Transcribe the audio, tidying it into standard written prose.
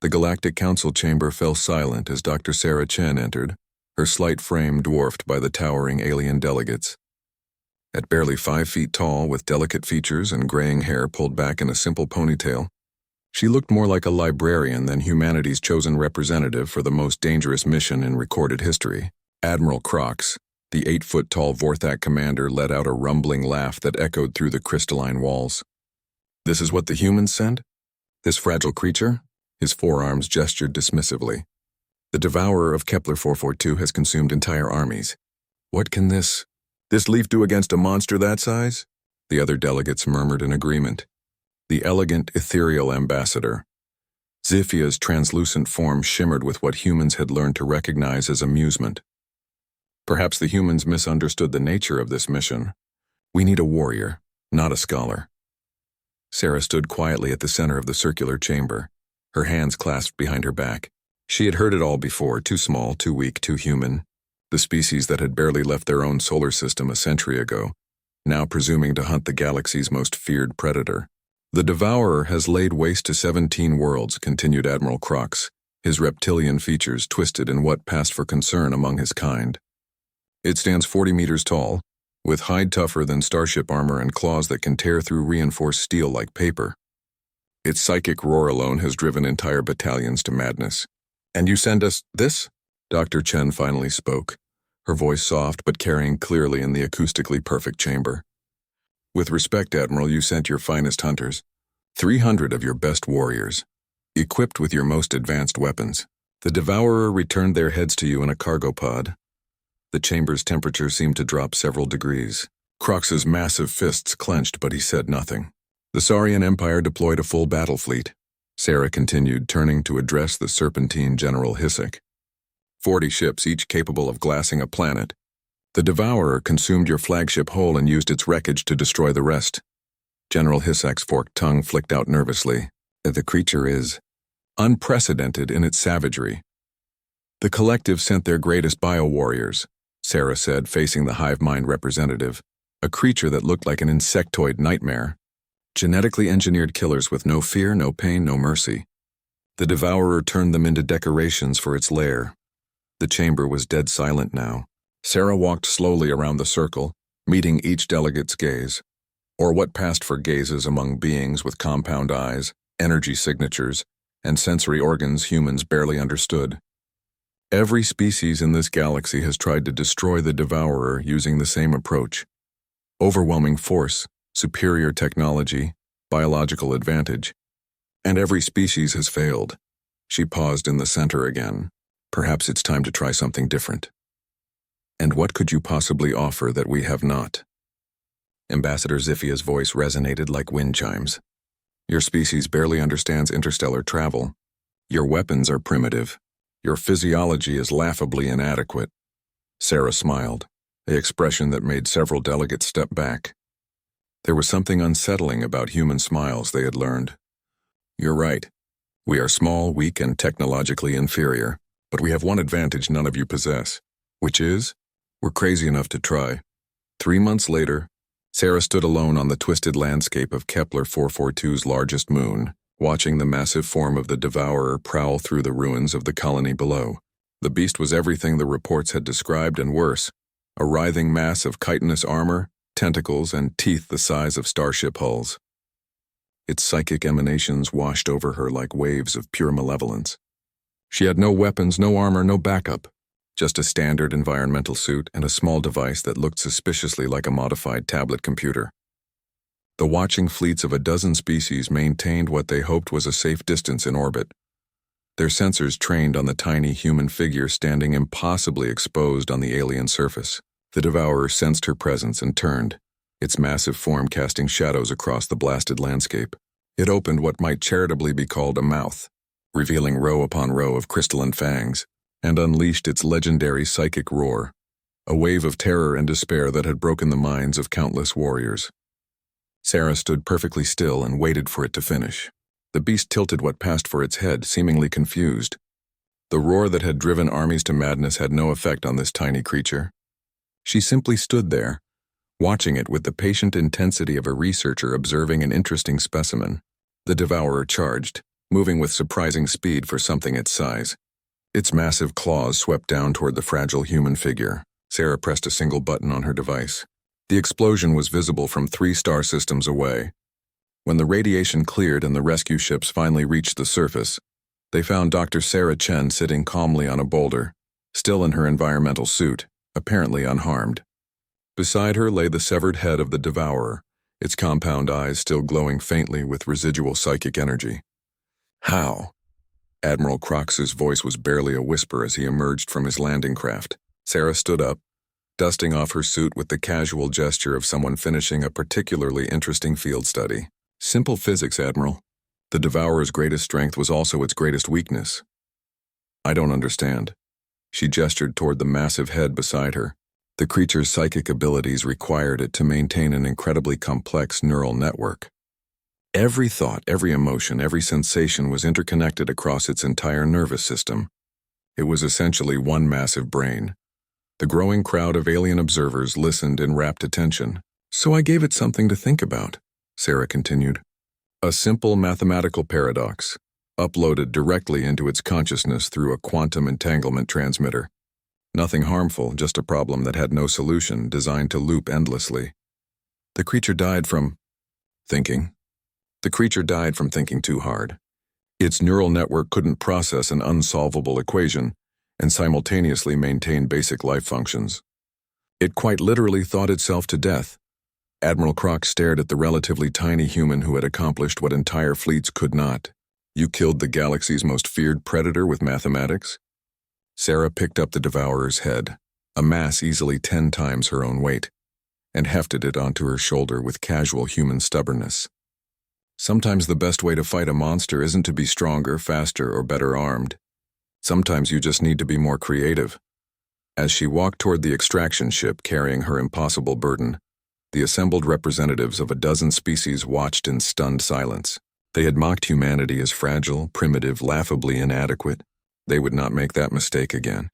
The Galactic Council chamber fell silent as Dr. Sarah Chen entered, her slight frame dwarfed by the towering alien delegates. At barely 5 feet tall, with delicate features and graying hair pulled back in a simple ponytail, she looked more like a librarian than humanity's chosen representative for the most dangerous mission in recorded history. Admiral Crox, the 8-foot-tall Vorthak commander, let out a rumbling laugh that echoed through the crystalline walls. "This is what the humans send? This fragile creature?" His forearms gestured dismissively. "The devourer of Kepler 442 has consumed entire armies. What can this leaf do against a monster that size?" The other delegates murmured in agreement. The elegant, ethereal ambassador. Ziphia's translucent form shimmered with what humans had learned to recognize as amusement. Perhaps the humans misunderstood the nature of this mission. "We need a warrior, not a scholar." Sarah stood quietly at the center of the circular chamber, her hands clasped behind her back. She had heard it all before: too small, too weak, too human. The species that had barely left their own solar system a century ago, now presuming to hunt the galaxy's most feared predator. "The devourer has laid waste to 17 worlds," continued Admiral Crox, his reptilian features twisted in what passed for concern among his kind. "It stands 40 meters tall, with hide tougher than starship armor and claws that can tear through reinforced steel like paper. Its psychic roar alone has driven entire battalions to madness. And you send us this?" Dr. Chen finally spoke, her voice soft but carrying clearly in the acoustically perfect chamber. "With respect, Admiral, you sent your finest hunters, 300 of your best warriors, equipped with your most advanced weapons. The devourer returned their heads to you in a cargo pod." The chamber's temperature seemed to drop several degrees. Crox's massive fists clenched, but he said nothing. "The Saurian Empire deployed a full battle fleet," Sarah continued, turning to address the serpentine General Hisek. 40 ships, each capable of glassing a planet. The devourer consumed your flagship whole and used its wreckage to destroy the rest." General Hisek's forked tongue flicked out nervously. "The creature is unprecedented in its savagery." "The collective sent their greatest bio-warriors," Sarah said, facing the hive mind representative. "A creature that looked like an insectoid nightmare. Genetically engineered killers with no fear, no pain, no mercy. The devourer turned them into decorations for its lair." The chamber was dead silent now. Sarah walked slowly around the circle, meeting each delegate's gaze, or what passed for gazes among beings with compound eyes, energy signatures, and sensory organs humans barely understood. Every species in this galaxy has tried to destroy the devourer using the same approach. Overwhelming force, superior technology, biological advantage. And every species has failed. She paused in the center again. "Perhaps it's time to try something different." "And what could you possibly offer that we have not?" Ambassador Ziphia's voice resonated like wind chimes. "Your species barely understands interstellar travel. Your weapons are primitive. Your physiology is laughably inadequate." Sarah smiled, an expression that made several delegates step back. There was something unsettling about human smiles they had learned. "You're right. We are small, weak, and technologically inferior, but we have one advantage none of you possess, which is, we're crazy enough to try." 3 months later, Sarah stood alone on the twisted landscape of Kepler 442's largest moon, watching the massive form of the devourer prowl through the ruins of the colony below. The beast was everything the reports had described and worse, a writhing mass of chitinous armor, tentacles, and teeth the size of starship hulls. Its psychic emanations washed over her like waves of pure malevolence. She had no weapons, no armor, no backup, just a standard environmental suit and a small device that looked suspiciously like a modified tablet computer. The watching fleets of a dozen species maintained what they hoped was a safe distance in orbit. Their sensors trained on the tiny human figure standing impossibly exposed on the alien surface. The devourer sensed her presence and turned, its massive form casting shadows across the blasted landscape. It opened what might charitably be called a mouth, revealing row upon row of crystalline fangs, and unleashed its legendary psychic roar, a wave of terror and despair that had broken the minds of countless warriors. Sarah stood perfectly still and waited for it to finish. The beast tilted what passed for its head, seemingly confused. The roar that had driven armies to madness had no effect on this tiny creature. She simply stood there, watching it with the patient intensity of a researcher observing an interesting specimen. The devourer charged, moving with surprising speed for something its size. Its massive claws swept down toward the fragile human figure. Sarah pressed a single button on her device. The explosion was visible from 3 star systems away. When the radiation cleared and the rescue ships finally reached the surface, they found Dr. Sarah Chen sitting calmly on a boulder, still in her environmental suit, apparently unharmed. Beside her lay the severed head of the devourer, its compound eyes still glowing faintly with residual psychic energy. How? Admiral Crox's voice was barely a whisper as he emerged from his landing craft. Sarah stood up, dusting off her suit with the casual gesture of someone finishing a particularly interesting field study. Simple physics, Admiral. The devourer's greatest strength was also its greatest weakness. I don't understand. She gestured toward the massive head beside her. The creature's psychic abilities required it to maintain an incredibly complex neural network. Every thought, every emotion, every sensation was interconnected across its entire nervous system. It was essentially one massive brain. The growing crowd of alien observers listened in rapt attention. So I gave it something to think about, Sarah continued. A simple mathematical paradox, uploaded directly into its consciousness through a quantum entanglement transmitter. Nothing harmful, just a problem that had no solution, designed to loop endlessly. The creature died from thinking. The creature died from thinking too hard. Its neural network couldn't process an unsolvable equation and simultaneously maintain basic life functions. It quite literally thought itself to death. Admiral Crox stared at the relatively tiny human who had accomplished what entire fleets could not. You killed the galaxy's most feared predator with mathematics? Sarah picked up the devourer's head, a mass easily 10 times her own weight, and hefted it onto her shoulder with casual human stubbornness. Sometimes the best way to fight a monster isn't to be stronger, faster, or better armed. Sometimes you just need to be more creative. As she walked toward the extraction ship carrying her impossible burden, the assembled representatives of a dozen species watched in stunned silence. They had mocked humanity as fragile, primitive, laughably inadequate. They would not make that mistake again.